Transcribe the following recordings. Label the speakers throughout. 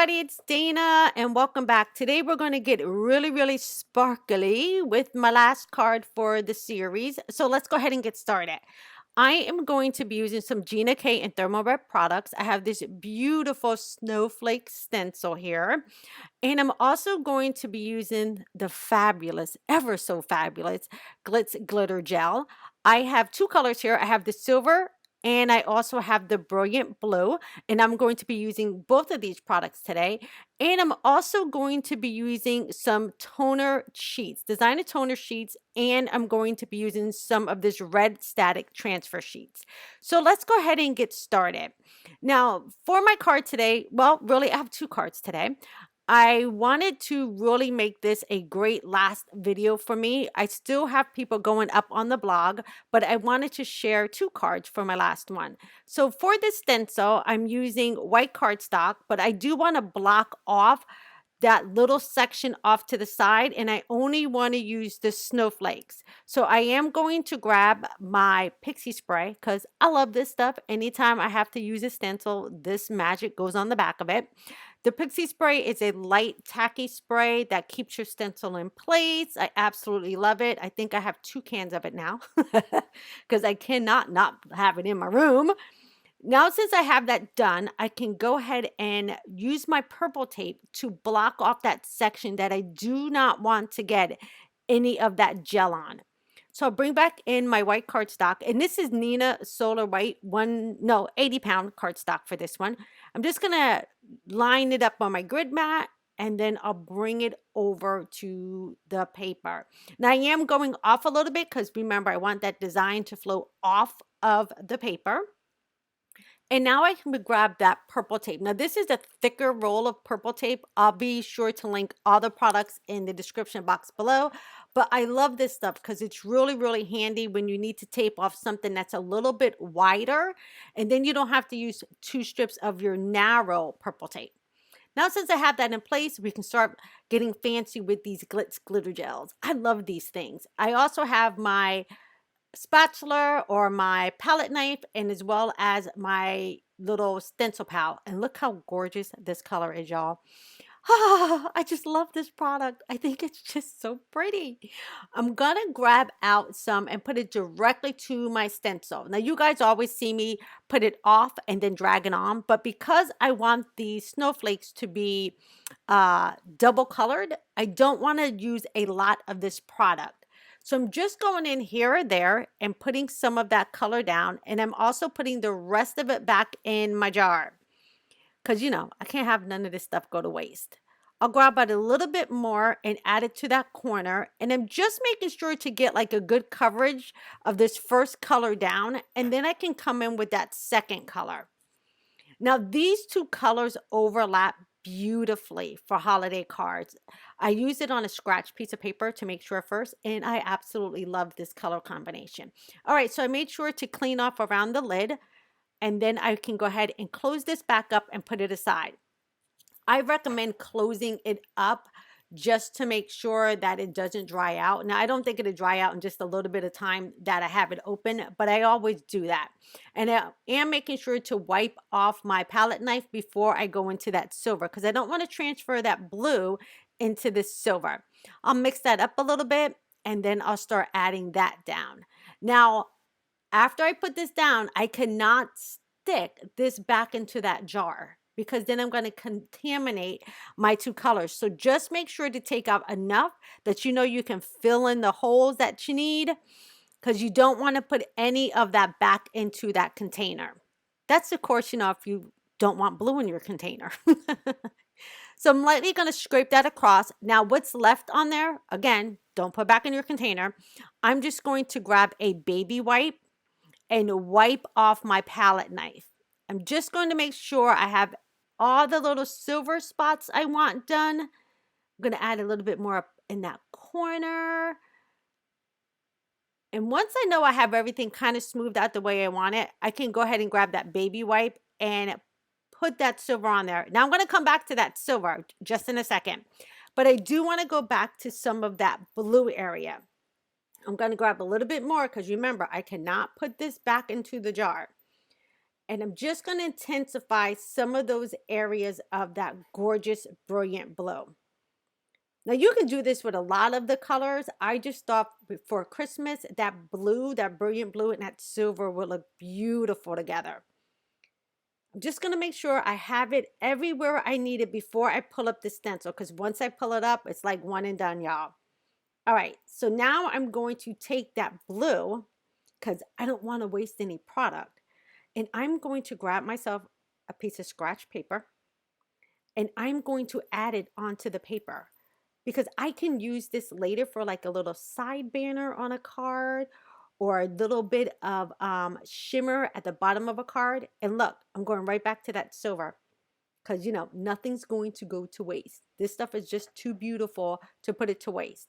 Speaker 1: everybody, it's Dana and welcome back. Today we're going to get really sparkly with my last card for the series. So let's go ahead and get started. I am going to be using some Gina K and Therm-O-Web products. I have this beautiful snowflake stencil here. And I'm also going to be using the fabulous, ever so fabulous, Glitz glitter gel. I have two colors here. I have the silver and I also have the brilliant blue, and I'm going to be using both of these products today. And I'm also going to be using some toner sheets, designer toner sheets, and I'm going to be using some of this red static transfer sheets. So let's go ahead and get started. Now, for my card today, well, really, I have two cards today. I wanted to really make this a great last video for me. I still have people going up on the blog, but I wanted to share two cards for my last one. So for this stencil, I'm using white cardstock, but I do want to block off that little section off to the side, and I only want to use the snowflakes. So I am going to grab my pixie spray because I love this stuff. Anytime I have to use a stencil, this magic goes on the back of it. The pixie spray is a light tacky spray that keeps your stencil in place. I absolutely love it. I think I have 2 cans of it now because I cannot not have it in my room. Now, since I have that done, I can go ahead and use my purple tape to block off that section that I do not want to get any of that gel on. So I'll bring back in my white cardstock, and this is Nina Solar White 80-pound cardstock for this one. I'm just gonna line it up on my grid mat, and then I'll bring it over to the paper. Now I am going off a little bit because remember, I want that design to flow off of the paper. And now I can grab that purple tape. Now this is a thicker roll of purple tape. I'll be sure to link all the products in the description box below. But I love this stuff because it's really handy when you need to tape off something that's a little bit wider. And then you don't have to use 2 strips of your narrow purple tape. Now, since I have that in place, we can start getting fancy with these Glitz glitter gels. I love these things. I also have my spatula or my palette knife, and as well as my little stencil pal. And look how gorgeous this color is, y'all. I just love this product. I think it's just so pretty. I'm gonna grab out some and put it directly to my stencil. Now you guys always see me put it off and then drag it on, but because I want the snowflakes to be double colored, I don't want to use a lot of this product. So I'm just going in here or there and putting some of that color down, and I'm also putting the rest of it back in my jar because, you know, I can't have none of this stuff go to waste. I'll grab out a little bit more and add it to that corner, and I'm just making sure to get like a good coverage of this first color down, and then I can come in with that second color. Now these 2 colors overlap beautifully for holiday cards. I use it on a scratch piece of paper to make sure first, and I absolutely love this color combination. All right, so I made sure to clean off around the lid, and then I can go ahead and close this back up and put it aside. I recommend closing it up just to make sure that it doesn't dry out. Now, I don't think it'll dry out in just a little bit of time that I have it open, but I always do that. And I am making sure to wipe off my palette knife before I go into that silver because I don't want to transfer that blue into this silver. I'll mix that up a little bit, and then I'll start adding that down. Now, after I put this down, I cannot stick this back into that jar because then I'm going to contaminate my 2 colors. So just make sure to take out enough that you know you can fill in the holes that you need, because you don't want to put any of that back into that container. That's of course, you know, if you don't want blue in your container. So I'm lightly going to scrape that across. Now what's left on there, again, don't put back in your container. I'm just going to grab a baby wipe and wipe off my palette knife. I'm just going to make sure I have all the little silver spots I want done. I'm going to add a little bit more up in that corner. And once I know I have everything kind of smoothed out the way I want it, I can go ahead and grab that baby wipe and put that silver on there. Now I'm going to come back to that silver just in a second, but I do want to go back to some of that blue area. I'm going to grab a little bit more because remember, I cannot put this back into the jar. And I'm just going to intensify some of those areas of that gorgeous, brilliant blue. Now you can do this with a lot of the colors. I just thought for Christmas, that blue, that brilliant blue and that silver will look beautiful together. I'm just going to make sure I have it everywhere I need it before I pull up the stencil, because once I pull it up, it's like one and done, y'all. All right, so now I'm going to take that blue, because I don't want to waste any product, and I'm going to grab myself a piece of scratch paper, and I'm going to add it onto the paper, because I can use this later for like a little side banner on a card, or a little bit of shimmer at the bottom of a card. And look, I'm going right back to that silver, because you know, nothing's going to go to waste. This stuff is just too beautiful to put it to waste.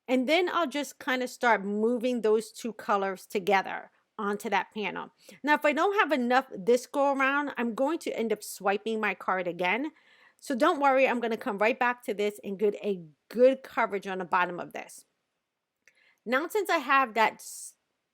Speaker 1: And then I'll just kind of start moving those two colors together onto that panel. Now, if I don't have enough this go around, I'm going to end up swiping my card again. So don't worry, I'm going to come right back to this and get a good coverage on the bottom of this. Now, since I have that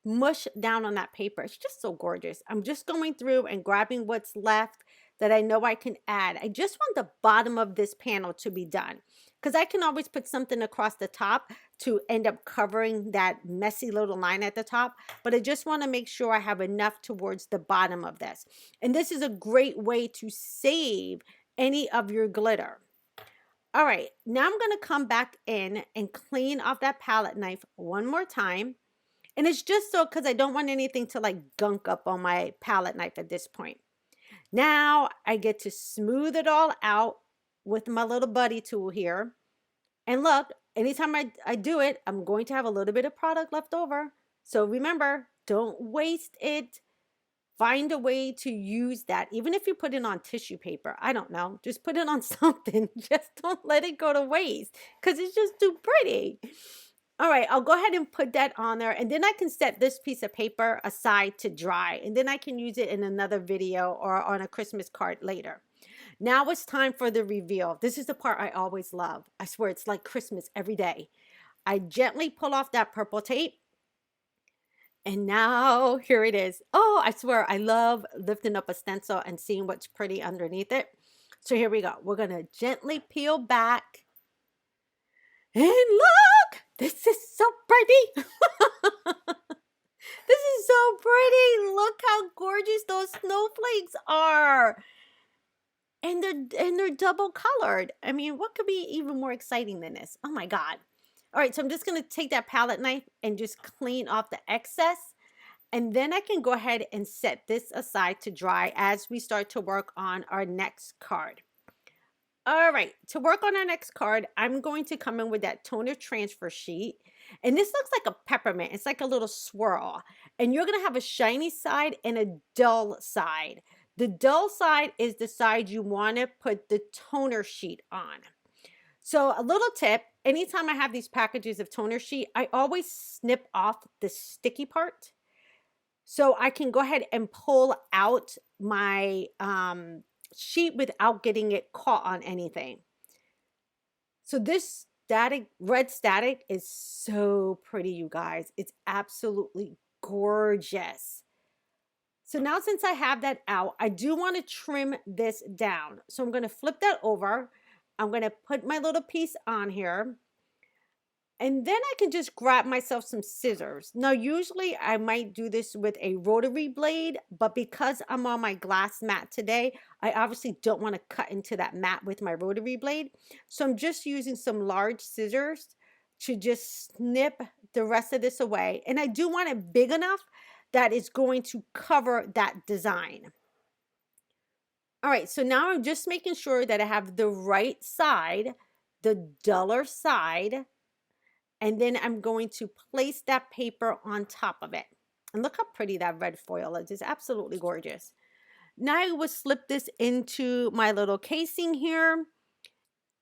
Speaker 1: mush down on that paper, it's just so gorgeous. I'm just going through and grabbing what's left that I know I can add. I just want the bottom of this panel to be done, because I can always put something across the top to end up covering that messy little line at the top. But I just want to make sure I have enough towards the bottom of this. And this is a great way to save any of your glitter. All right, now I'm going to come back in and clean off that palette knife one more time. And it's just so because I don't want anything to like gunk up on my palette knife at this point. Now I get to smooth it all out with my little buddy tool here. And look, anytime I do it, I'm going to have a little bit of product left over. So remember, don't waste it. Find a way to use that. Even if you put it on tissue paper, I don't know, just put it on something. Just don't let it go to waste, because it's just too pretty. All right, I'll go ahead and put that on there, and then I can set this piece of paper aside to dry, and then I can use it in another video or on a Christmas card later. Now it's time for the reveal. This is the part I always love. I swear it's like Christmas every day. I gently pull off that purple tape. And now here it is. Oh, I swear I love lifting up a stencil and seeing what's pretty underneath it. So here we go. We're going to gently peel back. And look, this is so pretty. This is so pretty. Look how gorgeous those snowflakes are. And they're double colored. I mean, what could be even more exciting than this? Oh my God. All right, so I'm just going to take that palette knife and just clean off the excess. And then I can go ahead and set this aside to dry as we start to work on our next card. All right, to work on our next card, I'm going to come in with that toner transfer sheet. And this looks like a peppermint. It's like a little swirl. And you're going to have a shiny side and a dull side. The dull side is the side you want to put the toner sheet on. So a little tip, anytime I have these packages of toner sheet, I always snip off the sticky part, so I can go ahead and pull out my sheet without getting it caught on anything. So this static, red static is so pretty, you guys. It's absolutely gorgeous. So now since I have that out, I do want to trim this down. So I'm going to flip that over. I'm going to put my little piece on here, and then I can just grab myself some scissors. Now, usually I might do this with a rotary blade, but because I'm on my glass mat today, I obviously don't want to cut into that mat with my rotary blade. So I'm just using some large scissors to just snip the rest of this away. And I do want it big enough that it's going to cover that design. All right, so now I'm just making sure that I have the right side, the duller side, and then I'm going to place that paper on top of it. And look how pretty that red foil is. It's absolutely gorgeous. Now I will slip this into my little casing here.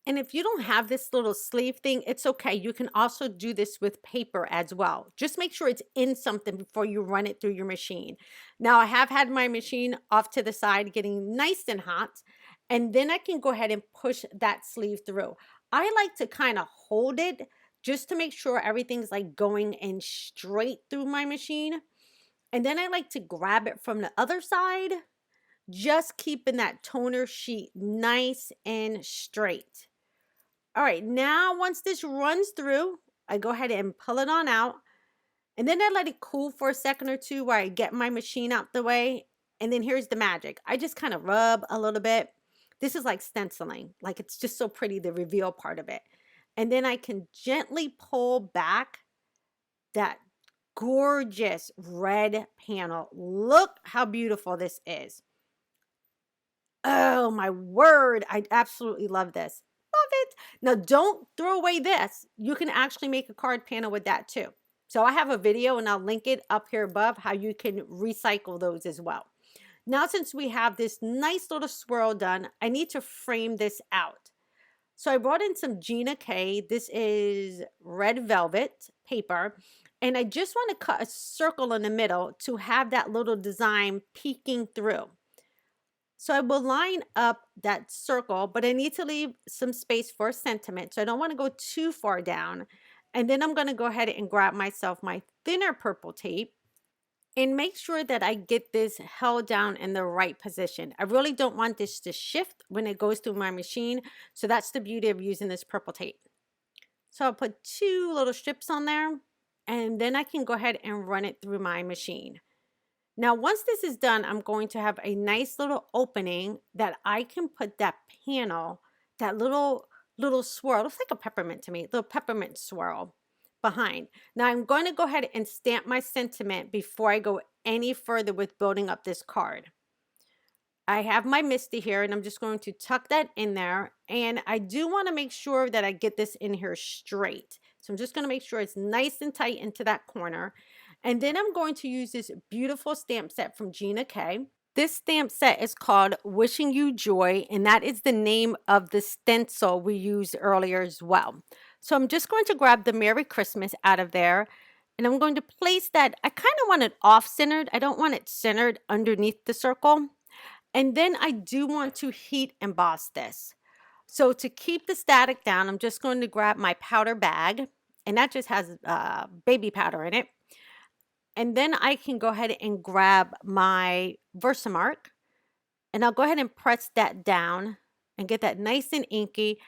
Speaker 1: And if you don't have this little sleeve thing, it's okay. You can also do this with paper as well. Just make sure it's in something before you run it through your machine. Now, I have had my machine off to the side getting nice and hot, and then I can go ahead and push that sleeve through. I like to kind of hold it just to make sure everything's like going in straight through my machine. And then I like to grab it from the other side, just keeping that toner sheet nice and straight. All right, now once this runs through, I go ahead and pull it on out. And then I let it cool for a second or two where I get my machine out the way. And then here's the magic. I just kind of rub a little bit. This is like stenciling. Like it's just so pretty, the reveal part of it. And then I can gently pull back that gorgeous red panel. Look how beautiful this is. Oh my word. I absolutely love this. Love it. Now don't throw away this. You can actually make a card panel with that too. So I have a video and I'll link it up here above how you can recycle those as well. Now, since we have this nice little swirl done, I need to frame this out. So I brought in some Gina K. This is red velvet paper. And I just want to cut a circle in the middle to have that little design peeking through. So I will line up that circle, but I need to leave some space for sentiment. So I don't want to go too far down. And then I'm going to go ahead and grab myself my thinner purple tape and make sure that I get this held down in the right position. I really don't want this to shift when it goes through my machine. So that's the beauty of using this purple tape. So I'll put 2 little strips on there, and then I can go ahead and run it through my machine. Now, once this is done, I'm going to have a nice little opening that I can put that panel, that little swirl. It looks like a peppermint to me, little peppermint swirl behind. Now, I'm going to go ahead and stamp my sentiment before I go any further with building up this card. I have my Misty here, and I'm just going to tuck that in there. And I do want to make sure that I get this in here straight. So I'm just going to make sure it's nice and tight into that corner. And then I'm going to use this beautiful stamp set from Gina K. This stamp set is called Wishing You Joy, and that is the name of the stencil we used earlier as well. So I'm just going to grab the Merry Christmas out of there, and I'm going to place that. I kind of want it off-centered. I don't want it centered underneath the circle. And then I do want to heat emboss this. So to keep the static down, I'm just going to grab my powder bag, and that just has baby powder in it. And then I can go ahead and grab my Versamark, and I'll go ahead and press that down and get that nice and inky.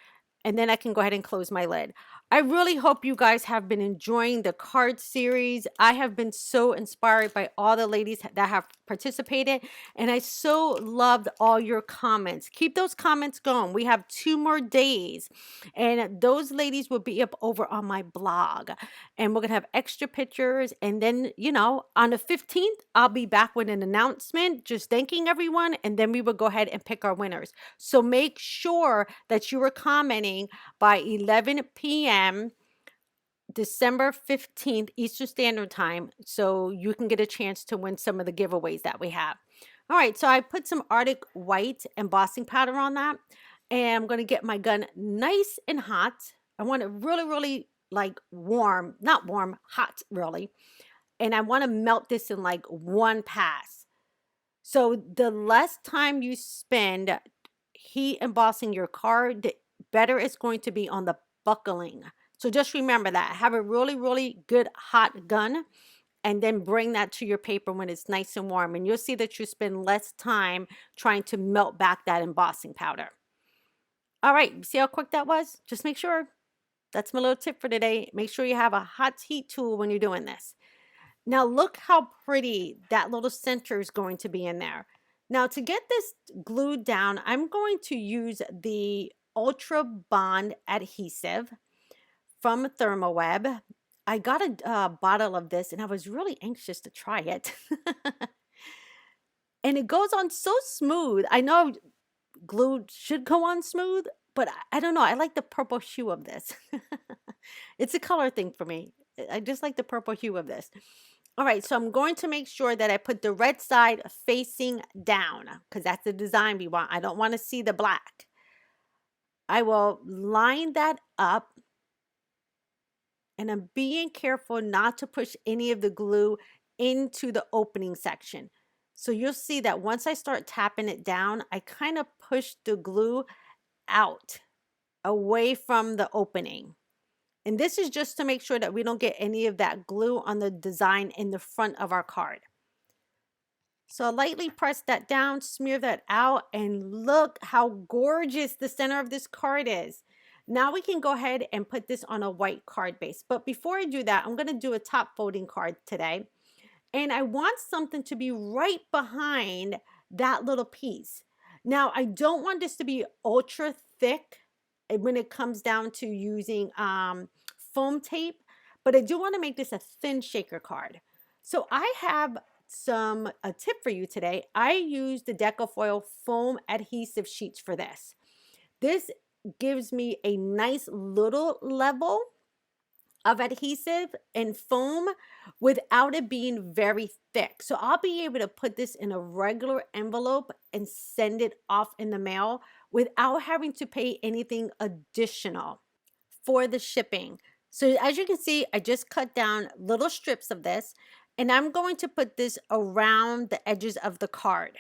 Speaker 1: And then I can go ahead and close my lid. I really hope you guys have been enjoying the card series. I have been so inspired by all the ladies that have participated, and I so loved all your comments. Keep those comments going. We have 2 more days, and those ladies will be up over on my blog, and we're going to have extra pictures. And then, you know, on the 15th, I'll be back with an announcement, just thanking everyone, and then we will go ahead and pick our winners. So make sure that you are commenting by 11 p.m. December 15th Eastern Standard Time, so you can get a chance to win some of the giveaways that we have. All right, so I put some Arctic White embossing powder on that, and I'm going to get my gun nice and hot. I want it really, really like warm, not warm, hot really. And I want to melt this in like one pass. So the less time you spend heat embossing your card, the better it's going to be on the buckling. So just remember that. Have a really, really good hot gun, and then bring that to your paper when it's nice and warm. And you'll see that you spend less time trying to melt back that embossing powder. All right, see how quick that was? Just make sure. That's my little tip for today. Make sure you have a hot heat tool when you're doing this. Now look how pretty that little center is going to be in there. Now to get this glued down, I'm going to use the Ultra Bond Adhesive from Therm-O-Web. I got a bottle of this, and I was really anxious to try it. And it goes on so smooth. I know glue should go on smooth, but I don't know. I like the purple hue of this. It's a color thing for me. I just like the purple hue of this. All right, so I'm going to make sure that I put the red side facing down, because that's the design we want. I don't want to see the black. I will line that up, and I'm being careful not to push any of the glue into the opening section. So you'll see that once I start tapping it down, I kind of push the glue out away from the opening. And this is just to make sure that we don't get any of that glue on the design in the front of our card. So lightly press that down, smear that out, and look how gorgeous the center of this card is. Now we can go ahead and put this on a white card base. But before I do that, I'm going to do a top folding card today. And I want something to be right behind that little piece. Now, I don't want this to be ultra thick when it comes down to using foam tape, but I do want to make this a thin shaker card. So I have a tip for you today. I use the Deco foil foam adhesive sheets for this. This gives me a nice little level of adhesive and foam without it being very thick. So I'll be able to put this in a regular envelope and send it off in the mail without having to pay anything additional for the shipping. So as you can see, I just cut down little strips of this, and I'm going to put this around the edges of the card.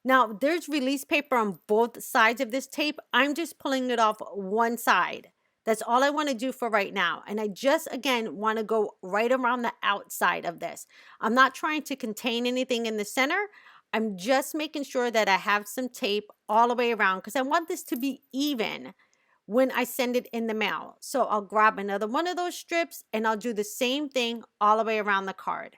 Speaker 1: Now, there's release paper on both sides of this tape. I'm just pulling it off one side. That's all I want to do for right now. And I just, again, want to go right around the outside of this. I'm not trying to contain anything in the center. I'm just making sure that I have some tape all the way around because I want this to be even when I send it in the mail. So I'll grab another one of those strips and I'll do the same thing all the way around the card.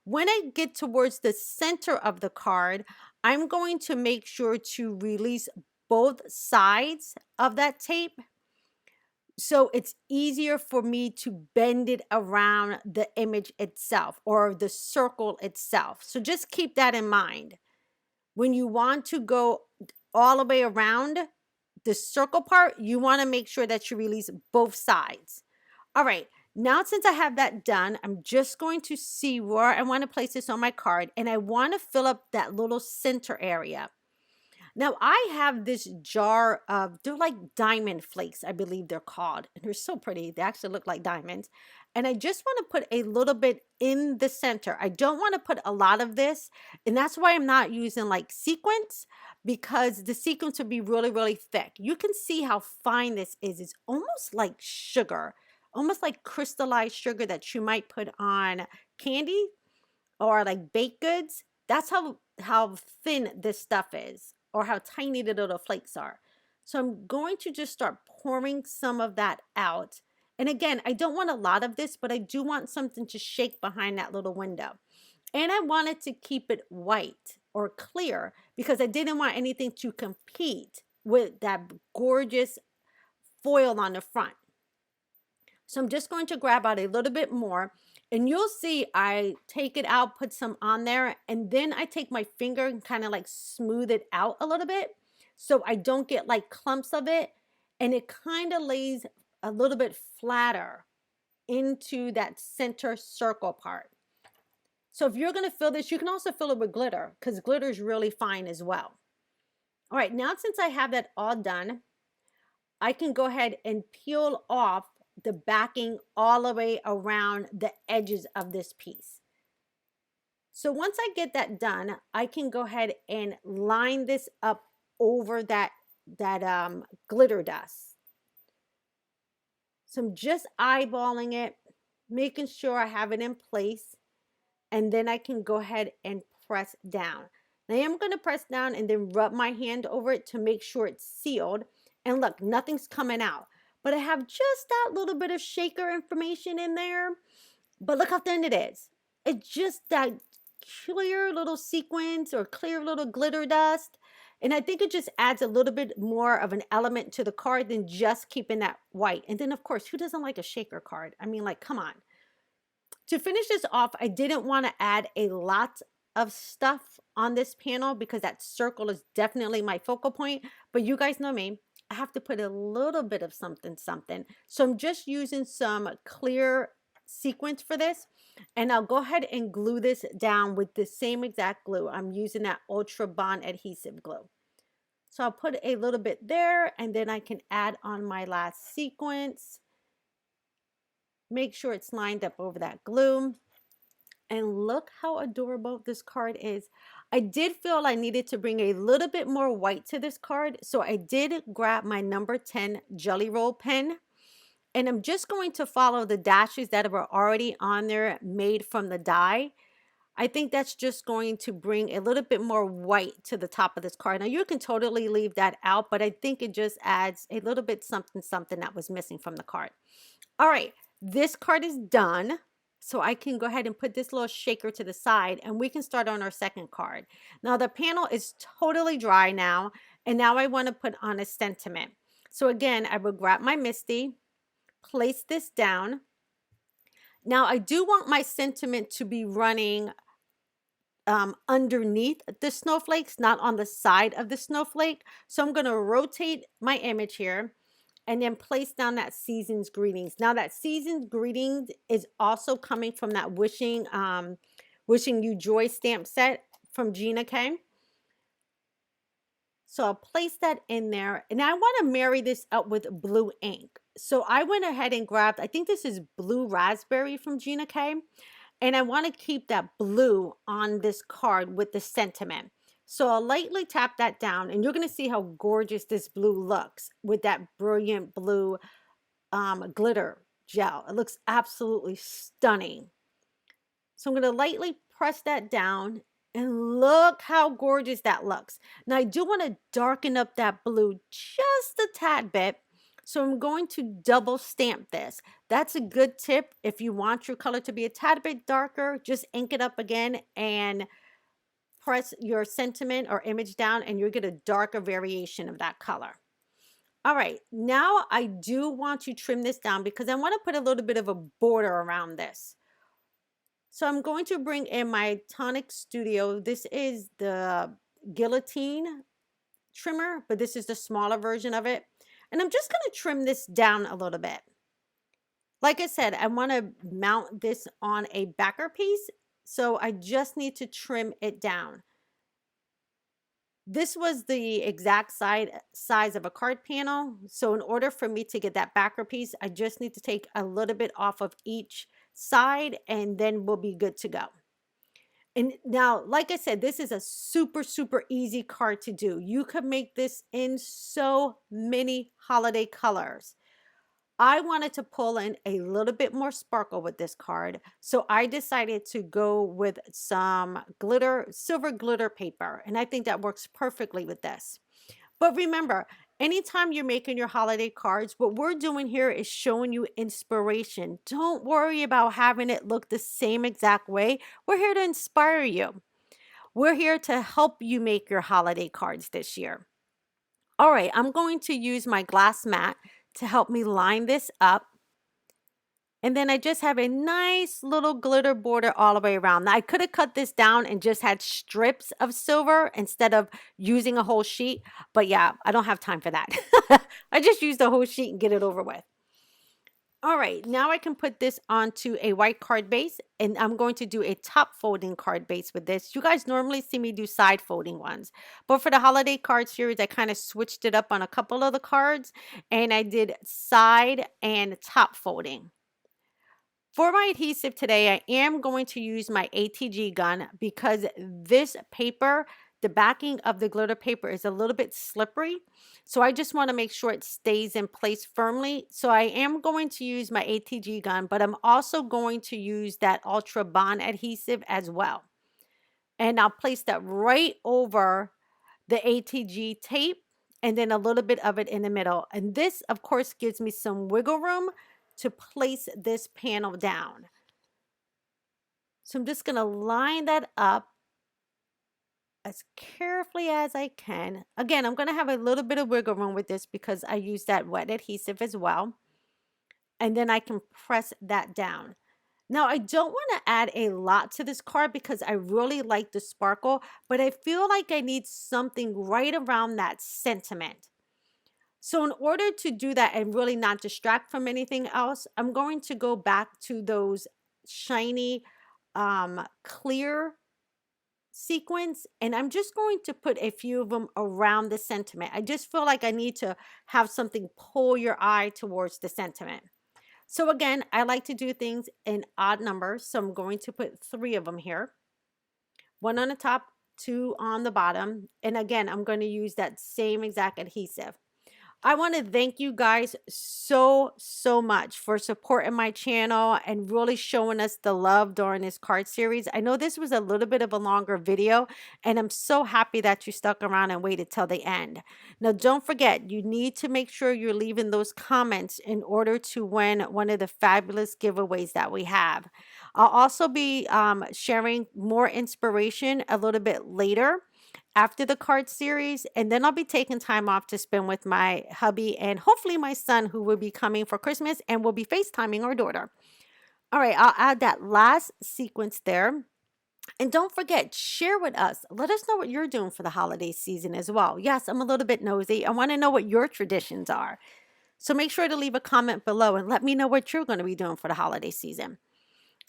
Speaker 1: When I get towards the center of the card, I'm going to make sure to release both sides of that tape so it's easier for me to bend it around the image itself or the circle itself. So just keep that in mind. When you want to go all the way around the circle part, you want to make sure that you release both sides. All right, now since I have that done, I'm just going to see where I want to place this on my card, and I want to fill up that little center area. Now I have this jar of, they're like diamond flakes, I believe they're called. And they're so pretty. They actually look like diamonds. And I just want to put a little bit in the center. I don't want to put a lot of this. And that's why I'm not using like sequins, because the sequins would be really, really thick. You can see how fine this is. It's almost like sugar, almost like crystallized sugar that you might put on candy or like baked goods. That's how thin this stuff is, or how tiny the little flakes are. So I'm going to just start pouring some of that out. And again, I don't want a lot of this, but I do want something to shake behind that little window. And I wanted to keep it white or clear because I didn't want anything to compete with that gorgeous foil on the front. So I'm just going to grab out a little bit more, and you'll see I take it out, put some on there, and then I take my finger and kind of like smooth it out a little bit so I don't get like clumps of it, and it kind of lays a little bit flatter into that center circle part. So if you're going to fill this, you can also fill it with glitter because glitter is really fine as well. All right, now since I have that all done, I can go ahead and peel off the backing all the way around the edges of this piece. So once I get that done, I can go ahead and line this up over that glitter dust. So I'm just eyeballing it, making sure I have it in place, and then I can go ahead and press down. Now I am going to press down and then rub my hand over it to make sure it's sealed. And look, nothing's coming out. But I have just that little bit of shaker information in there. But look how thin it is. It's just that clear little sequins or clear little glitter dust. And I think it just adds a little bit more of an element to the card than just keeping that white. And then, of course, who doesn't like a shaker card? I mean, like, come on. To finish this off, I didn't want to add a lot of stuff on this panel because that circle is definitely my focal point. But you guys know me. I have to put a little bit of something. So I'm just using some clear sequins for this. And I'll go ahead and glue this down with the same exact glue. I'm using that Ultra Bond adhesive glue. So I'll put a little bit there, and then I can add on my last sequence. Make sure it's lined up over that glue. And look how adorable this card is. I did feel I needed to bring a little bit more white to this card. So I did grab my number 10 Jelly Roll pen. And I'm just going to follow the dashes that were already on there made from the die. I think that's just going to bring a little bit more white to the top of this card. Now you can totally leave that out, but I think it just adds a little bit something, something that was missing from the card. All right, this card is done. So I can go ahead and put this little shaker to the side and we can start on our second card. Now the panel is totally dry now. And now I want to put on a sentiment. So again, I will grab my Misty, place this down. Now I do want my sentiment to be running underneath the snowflakes, not on the side of the snowflake. So I'm going to rotate my image here and then place down that Season's Greetings. Now that Season's Greetings is also coming from that Wishing You Joy stamp set from Gina K. So I'll place that in there. And I want to marry this up with blue ink. So I went ahead and grabbed, I think this is Blue Raspberry from Gina K. And I want to keep that blue on this card with the sentiment. So I'll lightly tap that down and you're going to see how gorgeous this blue looks with that brilliant blue glitter gel. It looks absolutely stunning. So I'm going to lightly press that down and look how gorgeous that looks. Now I do want to darken up that blue just a tad bit. So I'm going to double stamp this. That's a good tip. If you want your color to be a tad bit darker, just ink it up again and press your sentiment or image down and you'll get a darker variation of that color. All right, now I do want to trim this down because I want to put a little bit of a border around this. So I'm going to bring in my Tonic Studio. This is the guillotine trimmer, but this is the smaller version of it. And I'm just going to trim this down a little bit. Like I said, I want to mount this on a backer piece, so I just need to trim it down. This was the exact size of a card panel. So in order for me to get that backer piece, I just need to take a little bit off of each side and then we'll be good to go. And now, like I said, this is a super, super easy card to do. You could make this in so many holiday colors. I wanted to pull in a little bit more sparkle with this card, so I decided to go with some glitter, silver glitter paper, and I think that works perfectly with this. But remember, anytime you're making your holiday cards, what we're doing here is showing you inspiration. Don't worry about having it look the same exact way. We're here to inspire you. We're here to help you make your holiday cards this year. All right, I'm going to use my glass mat to help me line this up. And then I just have a nice little glitter border all the way around. Now I could have cut this down and just had strips of silver instead of using a whole sheet. But yeah, I don't have time for that. I just use the whole sheet and get it over with. All right, now I can put this onto a white card base and I'm going to do a top folding card base with this. You guys normally see me do side folding ones, but for the holiday card series, I kind of switched it up on a couple of the cards and I did side and top folding. For my adhesive today, I am going to use my ATG gun because this paper, the backing of the glitter paper is a little bit slippery. So I just want to make sure it stays in place firmly. So I am going to use my ATG gun, but I'm also going to use that Ultra Bond adhesive as well. And I'll place that right over the ATG tape and then a little bit of it in the middle. And this, of course, gives me some wiggle room to place this panel down. So I'm just going to line that up as carefully as I can. Again, I'm going to have a little bit of wiggle room with this because I use that wet adhesive as well. And then I can press that down. Now, I don't want to add a lot to this card because I really like the sparkle, but I feel like I need something right around that sentiment. So in order to do that and really not distract from anything else, I'm going to go back to those shiny, clear sequins, and I'm just going to put a few of them around the sentiment. I just feel like I need to have something pull your eye towards the sentiment. So again, I like to do things in odd numbers, so I'm going to put 3 of them here. 1 on the top, 2 on the bottom, and again, I'm going to use that same exact adhesive. I want to thank you guys so much for supporting my channel and really showing us the love during this card series. I know this was a little bit of a longer video, and I'm so happy that you stuck around and waited till the end. Now, don't forget, you need to make sure you're leaving those comments in order to win one of the fabulous giveaways that we have. I'll also be sharing more inspiration a little bit later after the card series, and then I'll be taking time off to spend with my hubby and hopefully my son, who will be coming for Christmas, and we'll be FaceTiming our daughter. All right, I'll add that last sequence there. And don't forget, share with us. Let us know what you're doing for the holiday season as well. Yes, I'm a little bit nosy. I want to know what your traditions are. So make sure to leave a comment below and let me know what you're going to be doing for the holiday season.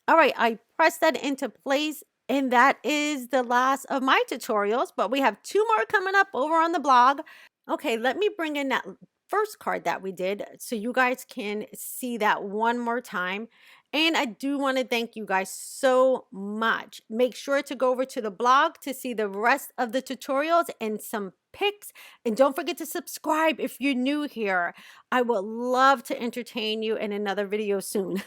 Speaker 1: All right, I pressed that into place, and that is the last of my tutorials, but we have 2 more coming up over on the blog. Okay, let me bring in that first card that we did so you guys can see that one more time. And I do want to thank you guys so much. Make sure to go over to the blog to see the rest of the tutorials and some pics. And don't forget to subscribe if you're new here. I would love to entertain you in another video soon.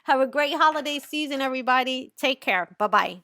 Speaker 1: Have a great holiday season, everybody. Take care. Bye-bye.